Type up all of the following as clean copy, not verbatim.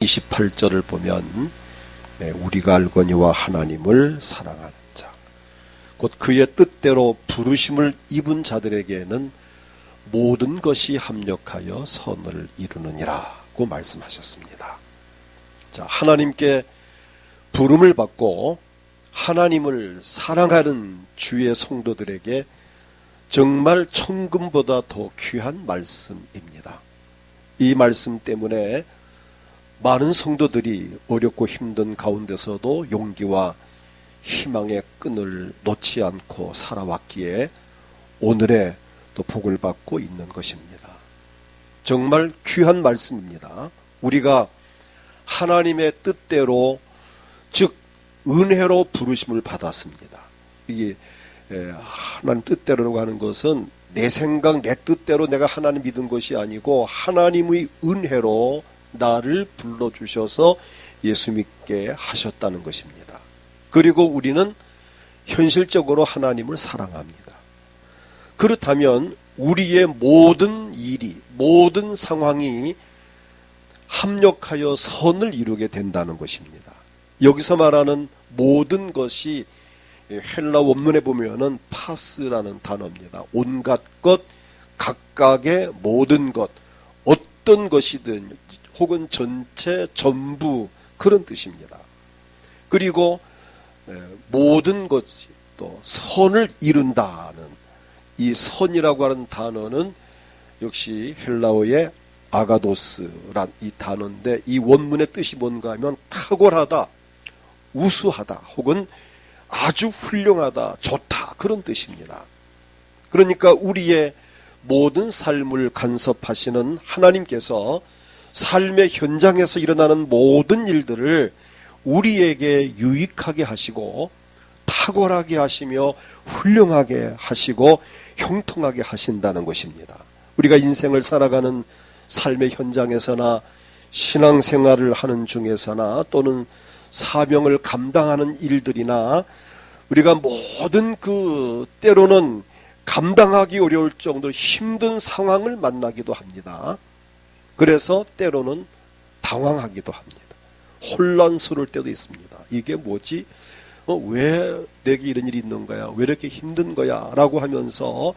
28절을 보면 우리가 알거니와 하나님을 사랑하는 자, 곧 그의 뜻대로 부르심을 입은 자들에게는 모든 것이 합력하여 선을 이루느니라고 말씀하셨습니다. 자, 하나님께 부름을 받고 하나님을 사랑하는 주의 성도들에게 정말 천금보다 더 귀한 말씀입니다. 이 말씀 때문에 많은 성도들이 어렵고 힘든 가운데서도 용기와 희망의 끈을 놓지 않고 살아왔기에 오늘의 또 복을 받고 있는 것입니다. 정말 귀한 말씀입니다. 우리가 하나님의 뜻대로, 즉 은혜로 부르심을 받았습니다. 이게 하나님 뜻대로라고 하는 것은 내 생각, 내 뜻대로 내가 하나님 믿은 것이 아니고 하나님의 은혜로 나를 불러주셔서 예수 믿게 하셨다는 것입니다. 그리고 우리는 현실적으로 하나님을 사랑합니다. 그렇다면 우리의 모든 일이, 모든 상황이 합력하여 선을 이루게 된다는 것입니다. 여기서 말하는 모든 것이 헬라 원문에 보면은 파스라는 단어입니다. 온갖 것, 각각의 모든 것, 어떤 것이든 혹은 전체, 전부, 그런 뜻입니다. 그리고 모든 것이 또 선을 이룬다는 이 선이라고 하는 단어는 역시 헬라어의 아가도스란 이 단어인데, 이 원문의 뜻이 뭔가 하면 탁월하다, 우수하다, 혹은 아주 훌륭하다, 좋다, 그런 뜻입니다. 그러니까 우리의 모든 삶을 간섭하시는 하나님께서 삶의 현장에서 일어나는 모든 일들을 우리에게 유익하게 하시고 탁월하게 하시며 훌륭하게 하시고 형통하게 하신다는 것입니다. 우리가 인생을 살아가는 삶의 현장에서나 신앙생활을 하는 중에서나 또는 사명을 감당하는 일들이나 우리가 모든 때로는 감당하기 어려울 정도로 힘든 상황을 만나기도 합니다. 그래서 때로는 당황하기도 합니다. 혼란스러울 때도 있습니다. 이게 뭐지? 왜 내게 이런 일이 있는 거야? 왜 이렇게 힘든 거야? 라고 하면서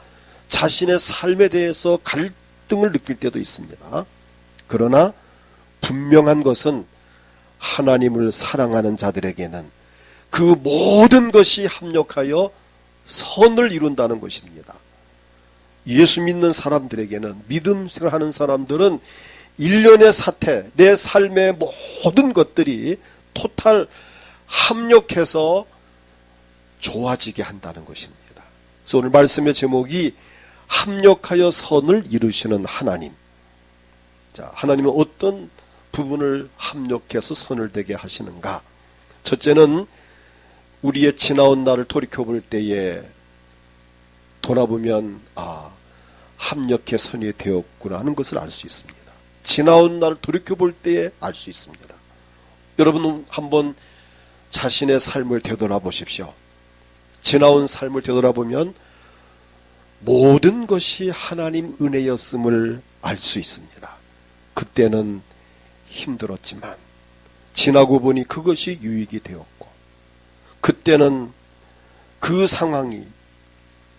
자신의 삶에 대해서 갈등을 느낄 때도 있습니다. 그러나 분명한 것은 하나님을 사랑하는 자들에게는 그 모든 것이 합력하여 선을 이룬다는 것입니다. 예수 믿는 사람들에게는, 믿음 생활하는 사람들은 일련의 사태, 내 삶의 모든 것들이 토탈 합력해서 좋아지게 한다는 것입니다. 그래서 오늘 말씀의 제목이 합력하여 선을 이루시는 하나님. 자, 하나님은 어떤 부분을 합력해서 선을 되게 하시는가? 첫째는 우리의 지나온 날을 돌이켜볼 때에 돌아보면 합력해 선이 되었구나 하는 것을 알 수 있습니다. 지나온 날을 돌이켜볼 때에 알 수 있습니다. 여러분 한번 자신의 삶을 되돌아보십시오. 지나온 삶을 되돌아보면 모든 것이 하나님 은혜였음을 알 수 있습니다. 그때는 힘들었지만 지나고 보니 그것이 유익이 되었고, 그때는 그 상황이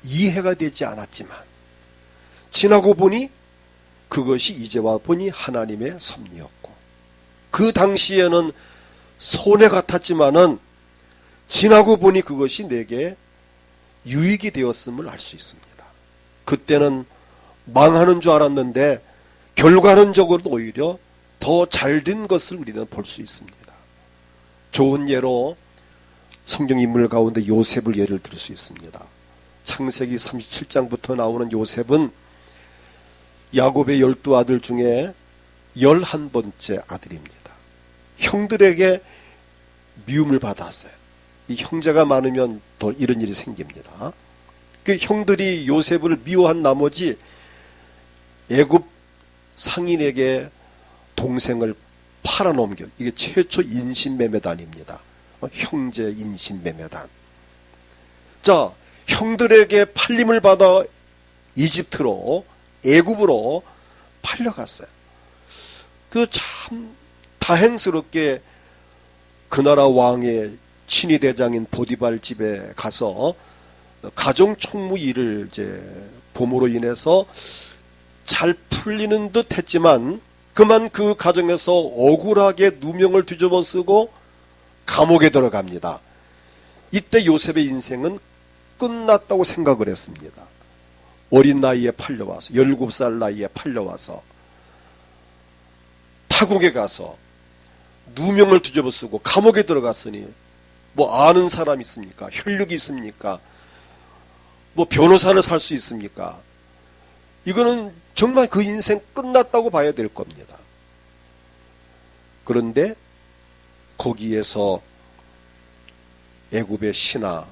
이해가 되지 않았지만 지나고 보니 그것이 이제와 보니 하나님의 섭리였고, 그 당시에는 손해 같았지만은 지나고 보니 그것이 내게 유익이 되었음을 알 수 있습니다. 그때는 망하는 줄 알았는데 결과론적으로도 오히려 더 잘된 것을 우리는 볼 수 있습니다. 좋은 예로 성경 인물 가운데 요셉을 예를 들 수 있습니다. 창세기 37장부터 나오는 요셉은 야곱의 12아들 중에 11번째 아들입니다. 형들에게 미움을 받았어요. 이 형제가 많으면 더 이런 일이 생깁니다. 그 형들이 요셉을 미워한 나머지 애굽 상인에게 동생을 팔아넘겨, 이게 최초 인신매매단입니다. 형제 인신매매단. 자, 형들에게 팔림을 받아 이집트로, 애굽으로 팔려갔어요. 그 참 다행스럽게 그 나라 왕의 친위 대장인 보디발 집에 가서 가정 총무 일을 이제 봄으로 인해서 잘 풀리는 듯 했지만 그만 그 가정에서 억울하게 누명을 뒤집어 쓰고 감옥에 들어갑니다. 이때 요셉의 인생은 끝났다고 생각을 했습니다. 어린 나이에 팔려와서 17살 나이에 팔려와서 타국에 가서 누명을 뒤집어 쓰고 감옥에 들어갔으니 뭐 아는 사람 있습니까? 혈육이 있습니까? 뭐 변호사를 살 수 있습니까? 이거는 정말 그 인생 끝났다고 봐야 될 겁니다. 그런데 거기에서 애굽의 신하,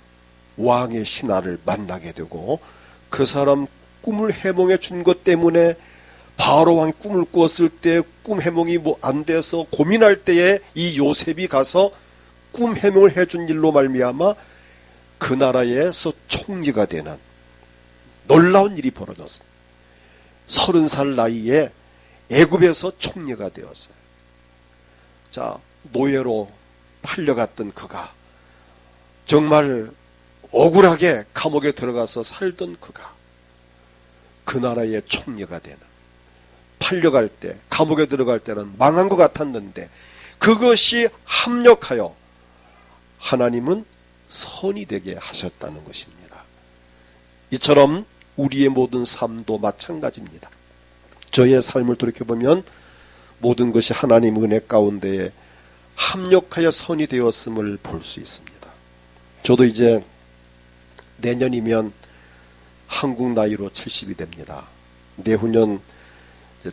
왕의 신하를 만나게 되고 그 사람 꿈을 해몽해 준 것 때문에 바로 왕이 꿈을 꾸었을 때 꿈 해몽이 뭐 안 돼서 고민할 때에 이 요셉이 가서 꿈 해몽을 해준 일로 말미암아 그 나라에서 총리가 되는 놀라운 일이 벌어졌습니다. 30살 나이에 애굽에서 총리가 되었어요. 자, 노예로 팔려갔던 그가 정말 억울하게 감옥에 들어가서 살던 그가 그 나라의 총리가 되는, 팔려갈 때 감옥에 들어갈 때는 망한 것 같았는데 그것이 합력하여 하나님은 선이 되게 하셨다는 것입니다. 이처럼 우리의 모든 삶도 마찬가지입니다. 저의 삶을 돌이켜보면 모든 것이 하나님 은혜 가운데에 합력하여 선이 되었음을 볼 수 있습니다. 저도 이제 내년이면 한국 나이로 70이 됩니다. 내후년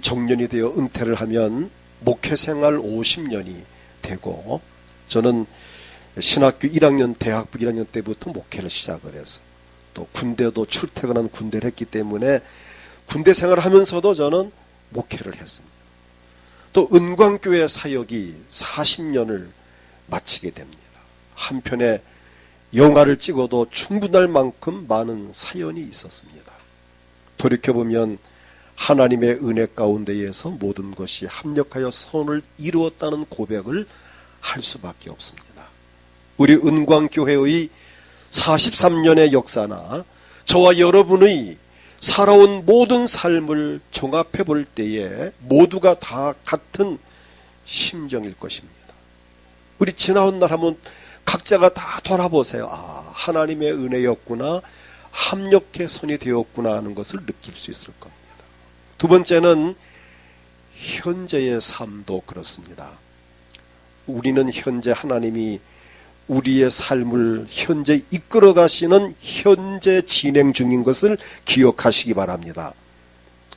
정년이 되어 은퇴를 하면 목회생활 50년이 되고, 저는 신학교 1학년, 대학부 1학년 때부터 목회를 시작을 해서 또 군대도 출퇴근한 군대를 했기 때문에 군대 생활을 하면서도 저는 목회를 했습니다. 또 은광교회 사역이 40년을 마치게 됩니다. 한편에 영화를 찍어도 충분할 만큼 많은 사연이 있었습니다. 돌이켜보면 하나님의 은혜 가운데에서 모든 것이 합력하여 선을 이루었다는 고백을 할 수밖에 없습니다. 우리 은광교회의 43년의 역사나 저와 여러분의 살아온 모든 삶을 종합해 볼 때에 모두가 다 같은 심정일 것입니다. 우리 지나온 날 한번 각자가 다 돌아보세요. 아, 하나님의 은혜였구나, 합력해 선이 되었구나 하는 것을 느낄 수 있을 겁니다. 두 번째는 현재의 삶도 그렇습니다. 우리는 현재 하나님이 우리의 삶을 현재 이끌어 가시는 현재 진행 중인 것을 기억하시기 바랍니다.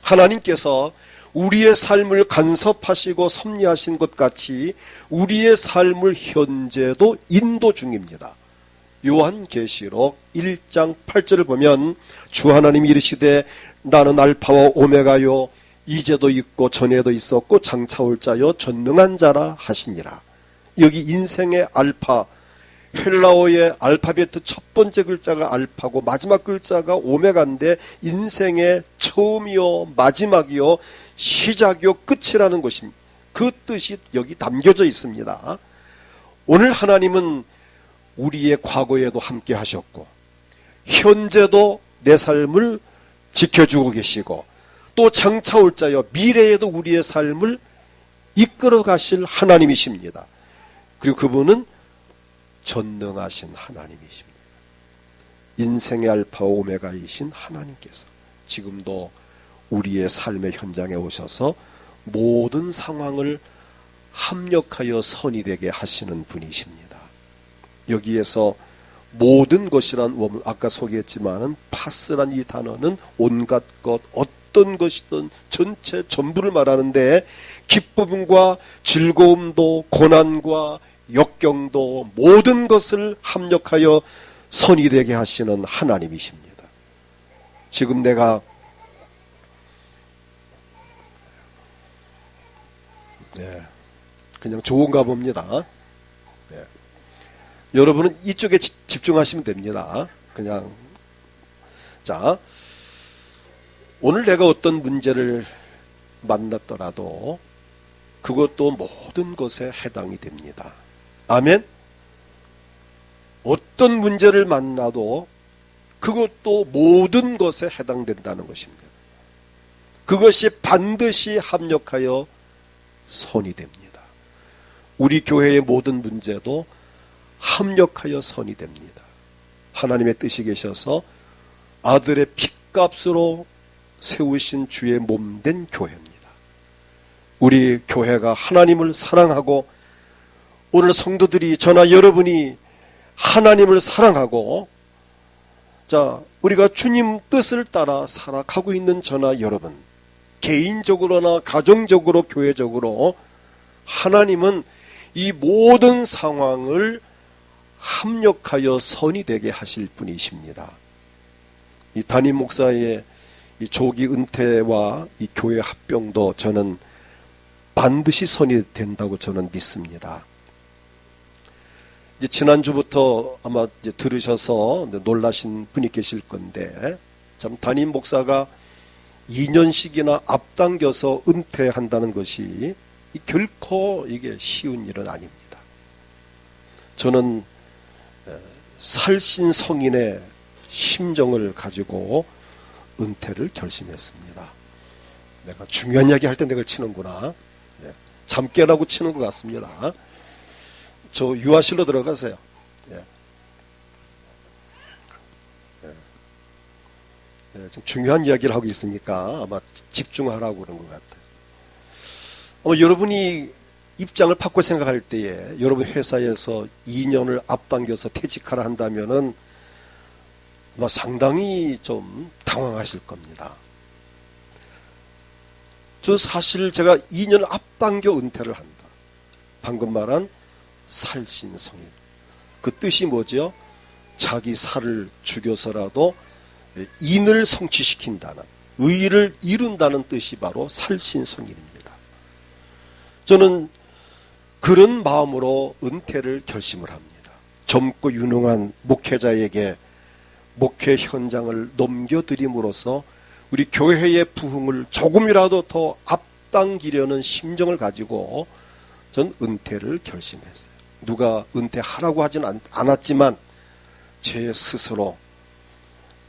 하나님께서 우리의 삶을 간섭하시고 섭리하신 것 같이 우리의 삶을 현재도 인도 중입니다. 요한계시록 1장 8절을 보면 주 하나님이 이르시되 나는 알파와 오메가요 이제도 있고 전에도 있었고 장차 올 자요 전능한 자라 하시니라. 여기 인생의 알파, 헬라어의 알파벳 첫 번째 글자가 알파고 마지막 글자가 오메가인데 인생의 처음이요 마지막이요 시작이요 끝이라는 것입니다. 그 뜻이 여기 담겨져 있습니다. 오늘 하나님은 우리의 과거에도 함께 하셨고 현재도 내 삶을 지켜주고 계시고 또 장차 올 자여 미래에도 우리의 삶을 이끌어 가실 하나님이십니다. 그리고 그분은 전능하신 하나님이십니다. 인생의 알파 오메가이신 하나님께서 지금도 우리의 삶의 현장에 오셔서 모든 상황을 합력하여 선이 되게 하시는 분이십니다. 여기에서 모든 것이란 원문, 아까 소개했지만은 파스란 이 단어는 온갖 것, 어떤 것이든 전체 전부를 말하는데 기쁨과 즐거움도 고난과 역경도 모든 것을 합력하여 선이 되게 하시는 하나님이십니다. 지금 내가 그냥 좋은가 봅니다. 여러분은 이쪽에 집중하시면 됩니다. 그냥 자, 오늘 내가 어떤 문제를 만났더라도 그것도 모든 것에 해당이 됩니다. 아멘? 어떤 문제를 만나도 그것도 모든 것에 해당된다는 것입니다. 그것이 반드시 합력하여 선이 됩니다. 우리 교회의 모든 문제도 합력하여 선이 됩니다. 하나님의 뜻이 계셔서 아들의 핏값으로 세우신 주의 몸된 교회입니다. 우리 교회가 하나님을 사랑하고 오늘 성도들이 저나 여러분이 하나님을 사랑하고 우리가 주님 뜻을 따라 살아가고 있는 저나 여러분, 개인적으로나 가정적으로 교회적으로 하나님은 이 모든 상황을 합력하여 선이 되게 하실 분이십니다. 이 담임 목사의 이 조기 은퇴와 이 교회 합병도 저는 반드시 선이 된다고 저는 믿습니다. 이제 지난주부터 아마 이제 들으셔서 놀라신 분이 계실 건데, 참 담임 목사가 2년씩이나 앞당겨서 은퇴한다는 것이 결코 이게 쉬운 일은 아닙니다. 저는 살신 성인의 심정을 가지고 은퇴를 결심했습니다. 내가 중요한 이야기 할 때 내가 치는구나. 잠 깨라고 치는 것 같습니다. 저 유아실로 들어가세요. 좀 중요한 이야기를 하고 있으니까 아마 집중하라고 그런 것 같아요. 아마 여러분이 입장을 바꿔 생각할 때에 여러분 회사에서 2년을 앞당겨서 퇴직하라 한다면은 아마 상당히 좀 당황하실 겁니다. 저 사실 제가 2년 앞당겨 은퇴를 한다. 방금 말한 살신성인. 그 뜻이 뭐죠? 자기 살을 죽여서라도 인을 성취시킨다는, 의를 이룬다는 뜻이 바로 살신성인입니다. 저는 그런 마음으로 은퇴를 결심을 합니다. 젊고 유능한 목회자에게 목회 현장을 넘겨드림으로써 우리 교회의 부흥을 조금이라도 더 앞당기려는 심정을 가지고 전 은퇴를 결심했어요. 누가 은퇴하라고 하진 않았지만 제 스스로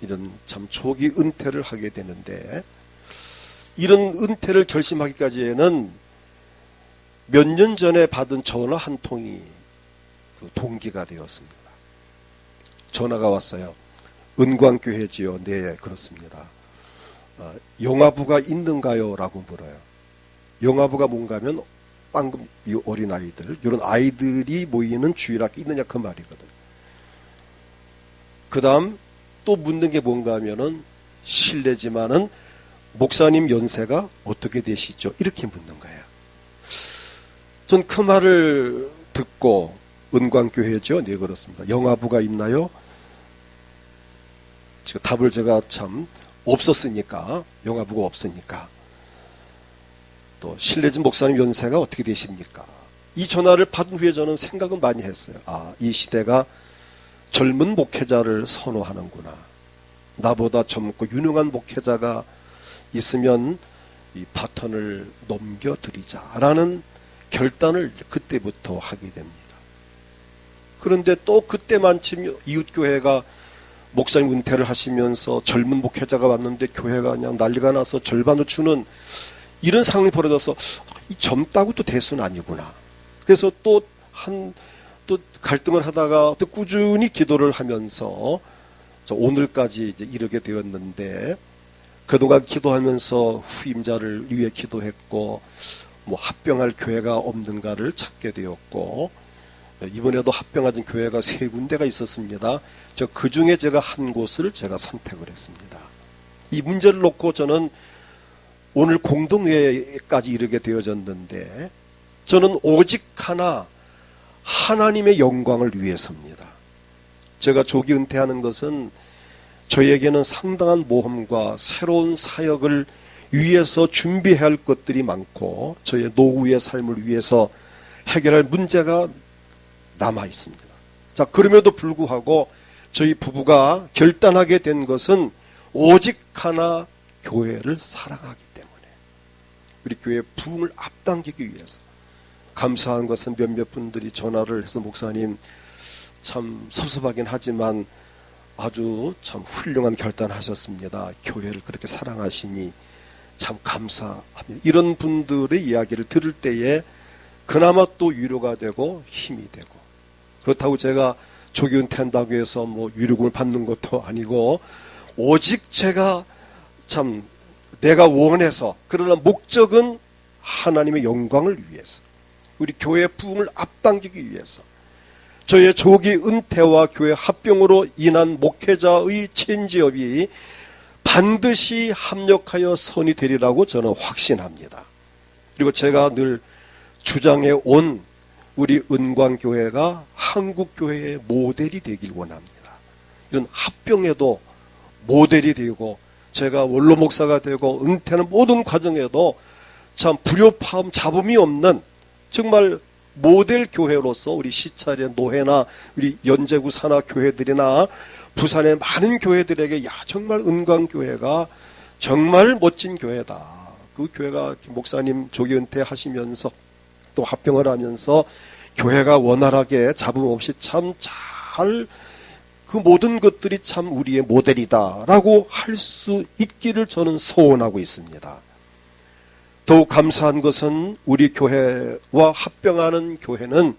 이런 참 조기 은퇴를 하게 되는데, 이런 은퇴를 결심하기까지에는 몇 년 전에 받은 전화 한 통이 그 동기가 되었습니다. 전화가 왔어요. 은광교회지요. 네, 그렇습니다. 영아부가 있는가요? 라고 물어요. 영아부가 뭔가 하면 방금 이 어린아이들, 이런 아이들이 모이는 주일학교 있느냐 그 말이거든. 그 다음 또 묻는 게 뭔가 하면은 실례지만은 목사님 연세가 어떻게 되시죠? 이렇게 묻는 거예요. 전 그 말을 듣고 은광교회죠? 네, 그렇습니다. 영아부가 있나요? 지금 답을 제가 참 없었으니까, 영아부가 없으니까. 또 실례진 목사님 연세가 어떻게 되십니까? 이 전화를 받은 후에 저는 생각은 많이 했어요. 이 시대가 젊은 목회자를 선호하는구나. 나보다 젊고 유능한 목회자가 있으면 이 바톤을 넘겨드리자라는 결단을 그때부터 하게 됩니다. 그런데 또 그때만큼 이웃교회가 목사님 은퇴를 하시면서 젊은 목회자가 왔는데 교회가 그냥 난리가 나서 절반을 주는 이런 상황이 벌어져서 이 젊다고 또 대수는 아니구나. 그래서 또 갈등을 하다가 또 꾸준히 기도를 하면서 오늘까지 이제 이르게 되었는데, 그동안 기도하면서 후임자를 위해 기도했고, 뭐 합병할 교회가 없는가를 찾게 되었고, 이번에도 합병하던 교회가 3군데가 있었습니다. 그 중에 제가 한 곳을 제가 선택을 했습니다. 이 문제를 놓고 저는 오늘 공동회까지 이르게 되어졌는데, 저는 오직 하나 하나님의 영광을 위해서입니다. 제가 조기 은퇴하는 것은 저에게는 상당한 모험과 새로운 사역을 위해서 준비해야 할 것들이 많고, 저의 노후의 삶을 위해서 해결할 문제가 남아 있습니다. 자, 그럼에도 불구하고 저희 부부가 결단하게 된 것은 오직 하나 교회를 사랑하기 때문에, 우리 교회의 부흥을 앞당기기 위해서 감사한 것은 몇몇 분들이 전화를 해서 목사님 참 섭섭하긴 하지만 아주 참 훌륭한 결단하셨습니다. 교회를 그렇게 사랑하시니 참 감사합니다. 이런 분들의 이야기를 들을 때에 그나마 또 위로가 되고 힘이 되고, 그렇다고 제가 조기 은퇴한다고 해서 뭐 위로금을 받는 것도 아니고 오직 제가 참 내가 원해서, 그러나 목적은 하나님의 영광을 위해서, 우리 교회 부흥을 앞당기기 위해서, 저의 조기 은퇴와 교회 합병으로 인한 목회자의 체인지업이 반드시 합력하여 선이 되리라고 저는 확신합니다. 그리고 제가 늘 주장해 온 우리 은광교회가 한국교회의 모델이 되길 원합니다. 이런 합병에도 모델이 되고, 제가 원로 목사가 되고 은퇴하는 모든 과정에도 참 불협화음 잡음이 없는 정말 모델 교회로서 우리 시찰의 노회나 우리 연제구 산하 교회들이나 부산의 많은 교회들에게, 야 정말 은광교회가 정말 멋진 교회다. 그 교회가 목사님 조기 은퇴하시면서 또 합병을 하면서 교회가 원활하게 잡음 없이 참 잘 그 모든 것들이 참 우리의 모델이다라고 할 수 있기를 저는 소원하고 있습니다. 더욱 감사한 것은 우리 교회와 합병하는 교회는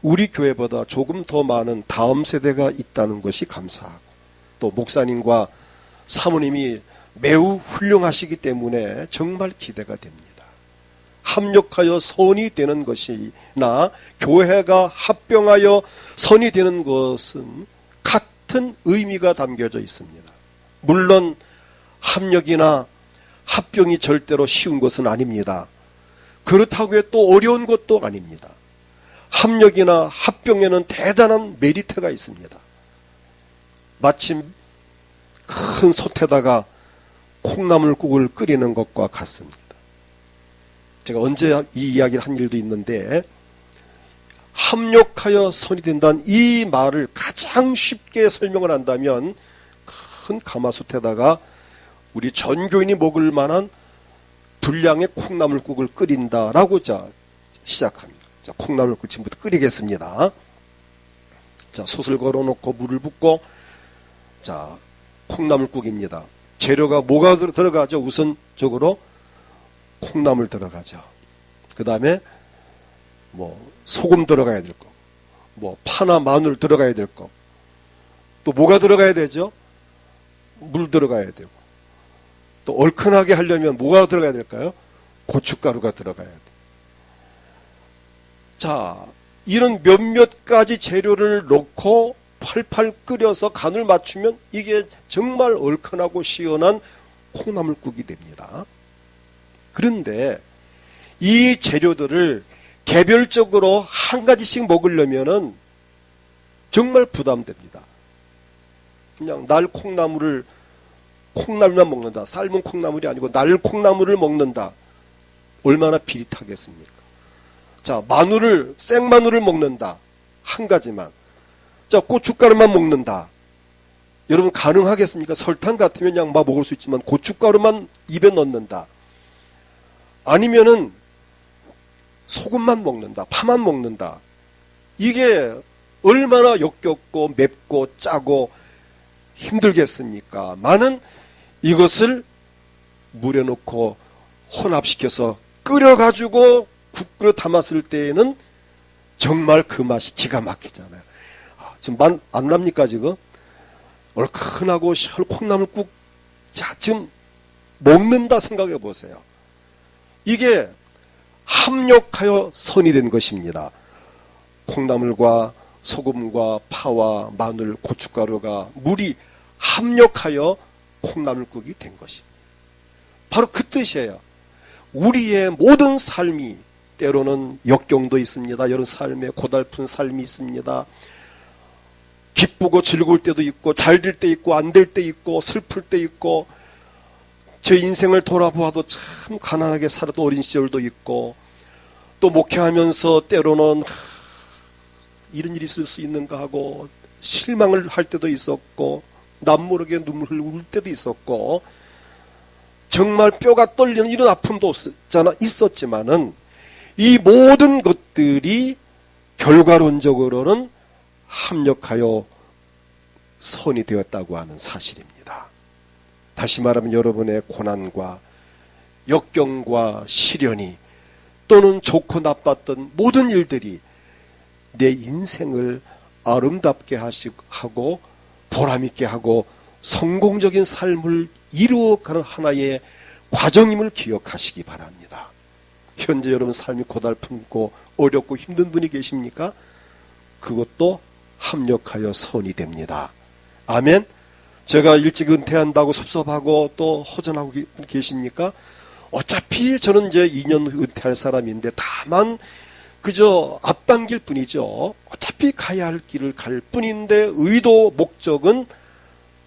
우리 교회보다 조금 더 많은 다음 세대가 있다는 것이 감사하고, 또 목사님과 사모님이 매우 훌륭하시기 때문에 정말 기대가 됩니다. 합력하여 선이 되는 것이나 교회가 합병하여 선이 되는 것은 같은 의미가 담겨져 있습니다. 물론 합력이나 합병이 절대로 쉬운 것은 아닙니다. 그렇다고 해서 또 어려운 것도 아닙니다. 합력이나 합병에는 대단한 메리트가 있습니다. 마침 큰 솥에다가 콩나물국을 끓이는 것과 같습니다. 제가 언제 이 이야기를 한 일도 있는데, 합력하여 선이 된다는 이 말을 가장 쉽게 설명을 한다면 큰 가마솥에다가 우리 전교인이 먹을 만한 분량의 콩나물국을 끓인다라고 시작합니다. 자, 콩나물국 지금부터 끓이겠습니다. 자, 솥을 걸어놓고 물을 붓고, 자, 콩나물국입니다. 재료가 뭐가 들어가죠? 우선적으로 콩나물 들어가죠. 그 다음에 뭐 소금 들어가야 될 거, 뭐 파나 마늘 들어가야 될 거, 또 뭐가 들어가야 되죠? 물 들어가야 되고, 또 얼큰하게 하려면 뭐가 들어가야 될까요? 고춧가루가 들어가야 돼. 자, 이런 몇몇 가지 재료를 넣고 팔팔 끓여서 간을 맞추면 이게 정말 얼큰하고 시원한 콩나물국이 됩니다. 그런데 이 재료들을 개별적으로 한 가지씩 먹으려면은 정말 부담됩니다. 그냥 날 콩나물만 먹는다. 삶은 콩나물이 아니고 날 콩나물을 먹는다. 얼마나 비릿하겠습니까? 자, 생마늘을 먹는다. 한 가지만. 자, 고춧가루만 먹는다. 여러분 가능하겠습니까? 설탕 같으면 그냥 막 먹을 수 있지만 고춧가루만 입에 넣는다. 아니면은 소금만 먹는다. 파만 먹는다. 이게 얼마나 역겹고 맵고 짜고 힘들겠습니까? 많은 이것을 물에 넣고 혼합시켜서 끓여가지고 국으로 담았을 때에는 정말 그 맛이 기가 막히잖아요. 지금 안 납니까 지금? 얼큰하고 시원한 콩나물국, 자, 지금 먹는다 생각해 보세요. 이게 합력하여 선이 된 것입니다. 콩나물과 소금과 파와 마늘, 고춧가루가 물이 합력하여 콩나물국이 된 것입니다. 바로 그 뜻이에요. 우리의 모든 삶이 때로는 역경도 있습니다. 여러 삶에 고달픈 삶이 있습니다. 기쁘고 즐거울 때도 있고 잘 될 때 있고 안 될 때 있고 슬플 때 있고, 제 인생을 돌아보아도 참 가난하게 살았던 어린 시절도 있고, 또 목회하면서 때로는 이런 일이 있을 수 있는가 하고 실망을 할 때도 있었고, 남모르게 눈물을 울 때도 있었고, 정말 뼈가 떨리는 이런 아픔도 있었지만은 이 모든 것들이 결과론적으로는 합력하여 선이 되었다고 하는 사실입니다. 다시 말하면 여러분의 고난과 역경과 시련이 또는 좋고 나빴던 모든 일들이 내 인생을 아름답게 하고 보람있게 하고 성공적인 삶을 이루어가는 하나의 과정임을 기억하시기 바랍니다. 현재 여러분 삶이 고달프고 어렵고 힘든 분이 계십니까? 그것도 합력하여 선이 됩니다. 아멘. 제가 일찍 은퇴한다고 섭섭하고 또 허전하고 계십니까? 어차피 저는 이제 2년 은퇴할 사람인데 다만 그저 앞당길 뿐이죠. 어차피 가야 할 길을 갈 뿐인데 의도 목적은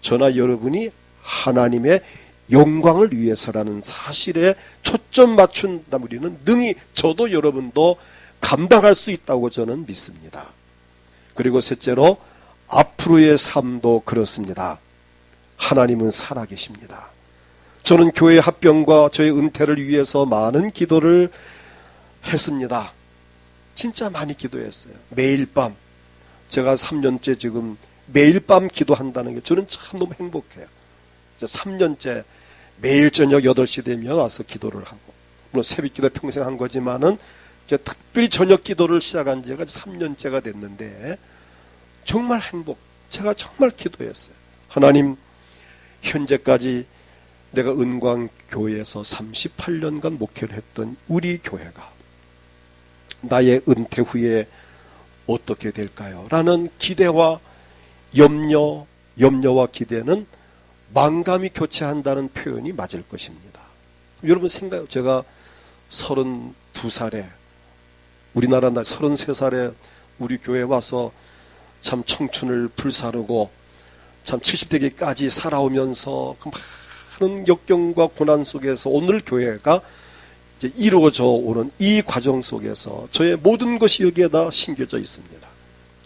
저나 여러분이 하나님의 영광을 위해서라는 사실에 초점 맞춘다면 우리는 능히 저도 여러분도 감당할 수 있다고 저는 믿습니다. 그리고 셋째로 앞으로의 삶도 그렇습니다. 하나님은 살아계십니다. 저는 교회 합병과 저의 은퇴를 위해서 많은 기도를 했습니다. 진짜 많이 기도했어요. 매일 밤. 제가 3년째 지금 매일 밤 기도한다는 게 저는 참 너무 행복해요. 3년째 매일 저녁 8시 되면 와서 기도를 하고, 물론 새벽 기도 평생 한 거지만은 특별히 저녁 기도를 시작한 지가 3년째가 됐는데 정말 제가 정말 기도했어요. 하나님, 현재까지 내가 은광교회에서 38년간 목회를 했던 우리 교회가 나의 은퇴 후에 어떻게 될까요? 라는 기대와 염려와 기대는 만감이 교체한다는 표현이 맞을 것입니다. 여러분 제가 32살에 우리나라 33살에 우리 교회에 와서 참 청춘을 불사르고 참 70대기까지 살아오면서 그 많은 역경과 고난 속에서 오늘 교회가 이제 이루어져 오는 이 과정 속에서 저의 모든 것이 여기에다 심겨져 있습니다.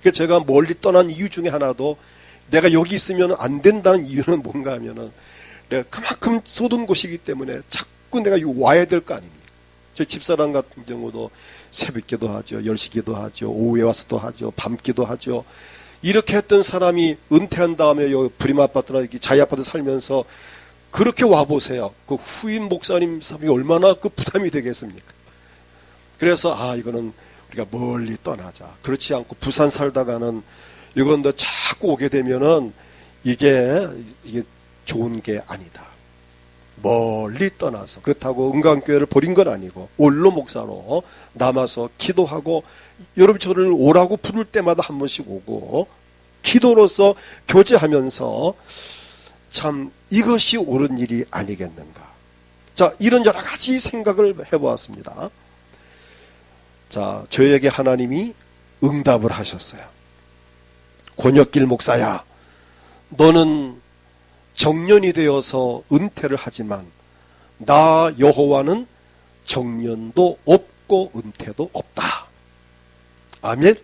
그래서 제가 멀리 떠난 이유 중에 하나도 내가 여기 있으면 안 된다는 이유는 뭔가 하면은 내가 그만큼 쏟은 곳이기 때문에 자꾸 내가 여기 와야 될 거 아닙니까? 저희 집사람 같은 경우도 새벽 기도 하죠. 10시 기도 하죠. 오후에 와서도 하죠. 밤 기도 하죠. 이렇게 했던 사람이 은퇴한 다음에 여기 부림 아파트나 이렇게 자이 아파트 살면서 그렇게 와보세요. 그 후임 목사님 삶이 얼마나 그 부담이 되겠습니까? 그래서 이거는 우리가 멀리 떠나자. 그렇지 않고 부산 살다가는 이건 너 자꾸 오게 되면은 이게 좋은 게 아니다. 멀리 떠나서 그렇다고 은광교회를 버린 건 아니고 원로 목사로 남아서 기도하고 여러분 저를 오라고 부를 때마다 한 번씩 오고 기도로서 교제하면서 참 이것이 옳은 일이 아니겠는가. 자, 이런 여러 가지 생각을 해보았습니다. 자, 저에게 하나님이 응답을 하셨어요. 권혁길 목사야, 너는 정년이 되어서 은퇴를 하지만 나 여호와는 정년도 없고 은퇴도 없다. 아멘.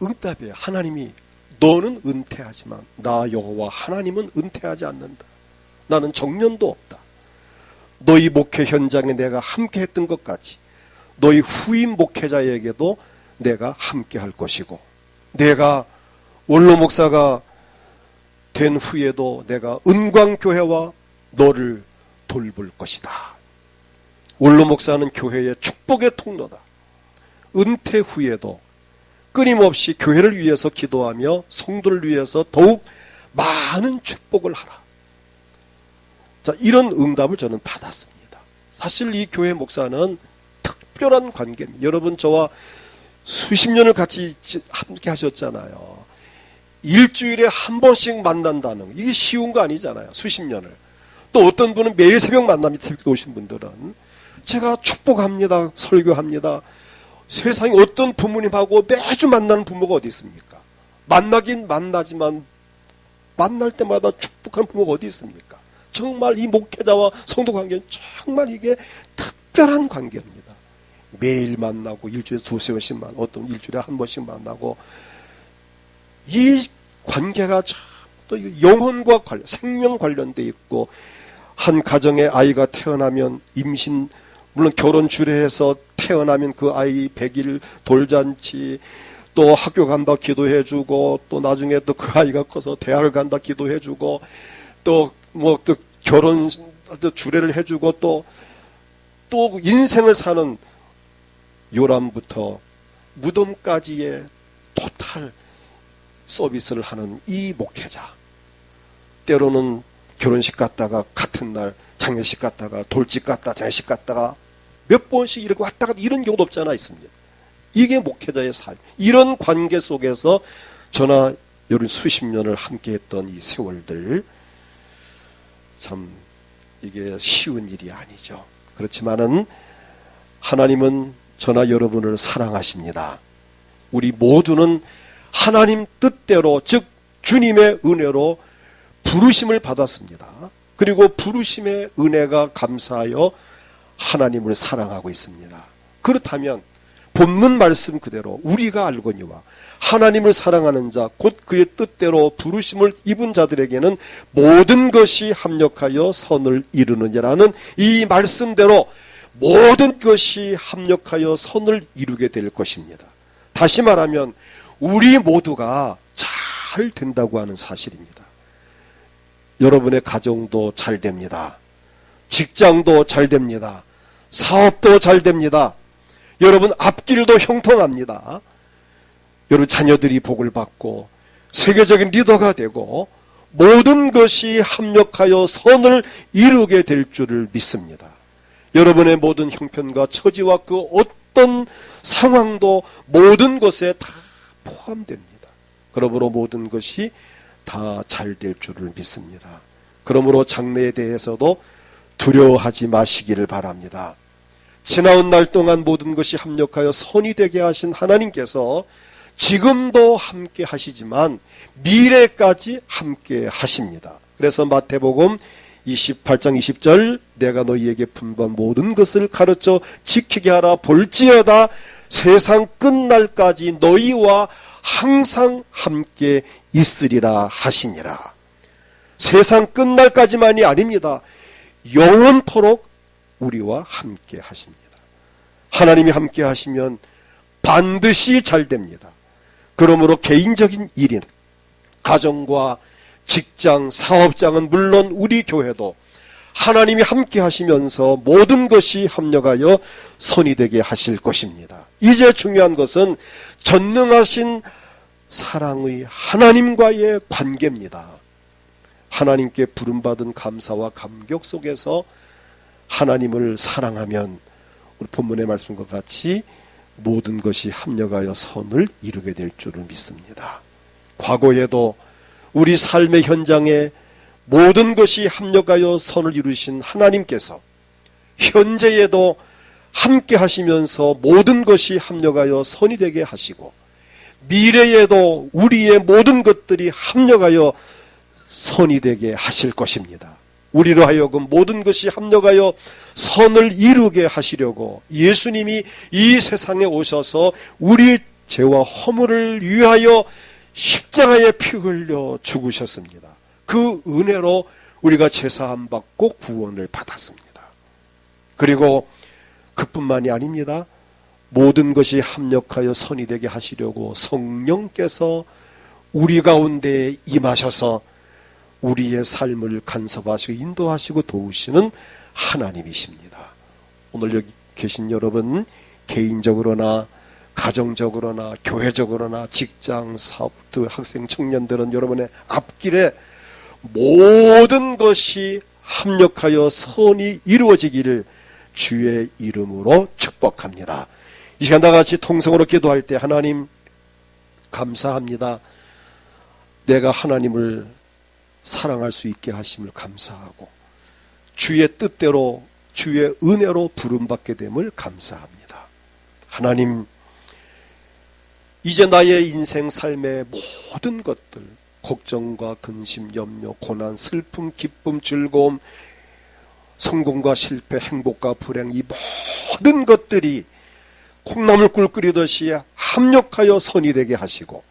응답이에요. 하나님이 너는 은퇴하지만 나 여호와 하나님은 은퇴하지 않는다. 나는 정년도 없다. 너희 목회 현장에 내가 함께 했던 것 같이 너희 후임 목회자에게도 내가 함께 할 것이고 내가 원로 목사가 된 후에도 내가 은광교회와 너를 돌볼 것이다. 원로 목사는 교회의 축복의 통로다. 은퇴 후에도 끊임없이 교회를 위해서 기도하며 성도를 위해서 더욱 많은 축복을 하라. 자, 이런 응답을 저는 받았습니다. 사실 이 교회 목사는 특별한 관계입니다. 여러분 저와 수십 년을 같이 함께 하셨잖아요. 일주일에 한 번씩 만난다는 이게 쉬운 거 아니잖아요. 수십 년을. 또 어떤 분은 매일 새벽 만납니다. 새벽에 오신 분들은 제가 축복합니다. 설교합니다. 세상에 어떤 부모님하고 매주 만나는 부모가 어디 있습니까? 만나긴 만나지만 만날 때마다 축복하는 부모가 어디 있습니까? 정말 이 목회자와 성도 관계는 정말 이게 특별한 관계입니다. 매일 만나고 일주일에 두세 번씩 만나고 어떤 일주일에 한 번씩 만나고 이 관계가 또 영혼과 생명 관련돼 있고 한 가정에 아이가 태어나면 임신 물론 결혼 주례해서 태어나면 그 아이 100일 돌잔치, 또 학교 간다 기도해주고, 또 나중에 또 그 아이가 커서 대학을 간다 기도해주고, 또 결혼 주례를 해주고, 또 인생을 사는 요람부터 무덤까지의 토탈 서비스를 하는 이 목회자. 때로는 결혼식 갔다가 같은 날 장례식 갔다가 돌집 갔다가 장례식 갔다가 몇 번씩 이렇게 왔다 갔다 이런 경우도 없지 않아 있습니다. 이게 목회자의 삶. 이런 관계 속에서 저나 여러분 수십 년을 함께했던 이 세월들, 참 이게 쉬운 일이 아니죠. 그렇지만은 하나님은 저나 여러분을 사랑하십니다. 우리 모두는 하나님 뜻대로, 즉 주님의 은혜로 부르심을 받았습니다. 그리고 부르심의 은혜가 감사하여 하나님을 사랑하고 있습니다. 그렇다면 본문 말씀 그대로 우리가 알거니와 하나님을 사랑하는 자 곧 그의 뜻대로 부르심을 입은 자들에게는 모든 것이 합력하여 선을 이루느니라는 이 말씀대로 모든 것이 합력하여 선을 이루게 될 것입니다. 다시 말하면 우리 모두가 잘 된다고 하는 사실입니다. 여러분의 가정도 잘 됩니다. 직장도 잘 됩니다. 사업도 잘 됩니다. 여러분 앞길도 형통합니다. 여러분 자녀들이 복을 받고 세계적인 리더가 되고 모든 것이 합력하여 선을 이루게 될 줄을 믿습니다. 여러분의 모든 형편과 처지와 그 어떤 상황도 모든 것에 다 포함됩니다. 그러므로 모든 것이 다 잘 될 줄을 믿습니다. 그러므로 장래에 대해서도 두려워하지 마시기를 바랍니다. 지나온 날 동안 모든 것이 합력하여 선이 되게 하신 하나님께서 지금도 함께 하시지만 미래까지 함께 하십니다. 그래서 마태복음 28장 20절 내가 너희에게 분부한 모든 것을 가르쳐 지키게 하라 볼지어다 세상 끝날까지 너희와 항상 함께 있으리라 하시니라. 세상 끝날까지만이 아닙니다. 영원토록 우리와 함께 하십니다. 하나님이 함께 하시면 반드시 잘 됩니다. 그러므로 개인적인 일인 가정과 직장, 사업장은 물론 우리 교회도 하나님이 함께 하시면서 모든 것이 합력하여 선이 되게 하실 것입니다. 이제 중요한 것은 전능하신 사랑의 하나님과의 관계입니다. 하나님께 부름받은 감사와 감격 속에서 하나님을 사랑하면 우리 본문의 말씀과 같이 모든 것이 합력하여 선을 이루게 될 줄을 믿습니다. 과거에도 우리 삶의 현장에 모든 것이 합력하여 선을 이루신 하나님께서 현재에도 함께 하시면서 모든 것이 합력하여 선이 되게 하시고 미래에도 우리의 모든 것들이 합력하여 선이 되게 하실 것입니다. 우리로 하여금 모든 것이 합력하여 선을 이루게 하시려고 예수님이 이 세상에 오셔서 우리 죄와 허물을 위하여 십자가에 피 흘려 죽으셨습니다. 그 은혜로 우리가 제사함 받고 구원을 받았습니다. 그리고 그뿐만이 아닙니다. 모든 것이 합력하여 선이 되게 하시려고 성령께서 우리 가운데 임하셔서 우리의 삶을 간섭하시고 인도하시고 도우시는 하나님이십니다. 오늘 여기 계신 여러분 개인적으로나 가정적으로나 교회적으로나 직장, 사업, 학생, 청년들은 여러분의 앞길에 모든 것이 합력하여 선이 이루어지기를 주의 이름으로 축복합니다. 이 시간 다 같이 통성으로 기도할 때 하나님 감사합니다. 내가 하나님을 사랑할 수 있게 하심을 감사하고 주의 뜻대로 주의 은혜로 부름받게 됨을 감사합니다. 하나님 이제 나의 인생 삶의 모든 것들 걱정과 근심, 염려, 고난, 슬픔, 기쁨, 즐거움, 성공과 실패, 행복과 불행 이 모든 것들이 콩나물 꿀 끓이듯이 합력하여 선이 되게 하시고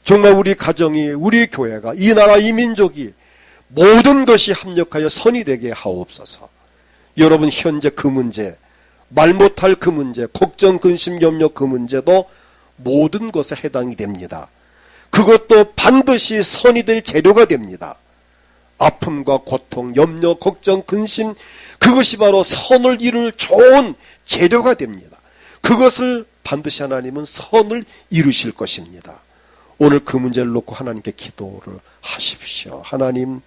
정말 우리 가정이 우리 교회가 이 나라 이 민족이 모든 것이 합력하여 선이 되게 하옵소서. 여러분 현재 그 문제 말 못할 그 문제, 걱정, 근심, 염려 그 문제도 모든 것에 해당이 됩니다. 그것도 반드시 선이 될 재료가 됩니다. 아픔과 고통, 염려, 걱정, 근심, 그것이 바로 선을 이룰 좋은 재료가 됩니다. 그것을 반드시 하나님은 선을 이루실 것입니다. 오늘 그 문제를 놓고 하나님께 기도를 하십시오. 하나님,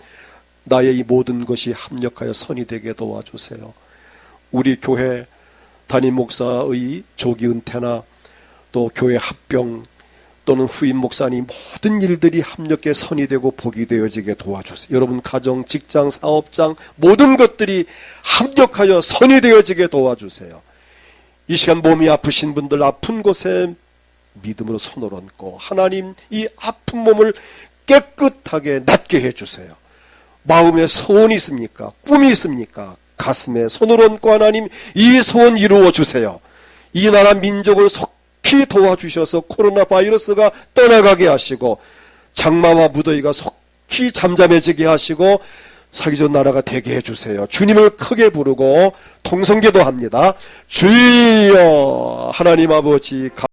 나의 이 모든 것이 합력하여 선이 되게 도와주세요. 우리 교회 담임 목사의 조기 은퇴나 또 교회 합병 또는 후임 목사님 모든 일들이 합력해 선이 되고 복이 되어지게 도와주세요. 여러분 가정, 직장, 사업장 모든 것들이 합력하여 선이 되어지게 도와주세요. 이 시간 몸이 아프신 분들 아픈 곳에 믿음으로 손을 얹고 하나님 이 아픈 몸을 깨끗하게 낫게 해주세요. 마음에 소원이 있습니까? 꿈이 있습니까? 가슴에 손을 얹고 하나님 이 소원 이루어 주세요. 이 나라 민족을 속히 도와주셔서 코로나 바이러스가 떠나가게 하시고 장마와 무더위가 속히 잠잠해지게 하시고 살기 좋은 나라가 되게 해주세요. 주님을 크게 부르고 통성기도 합니다. 주여 하나님 아버지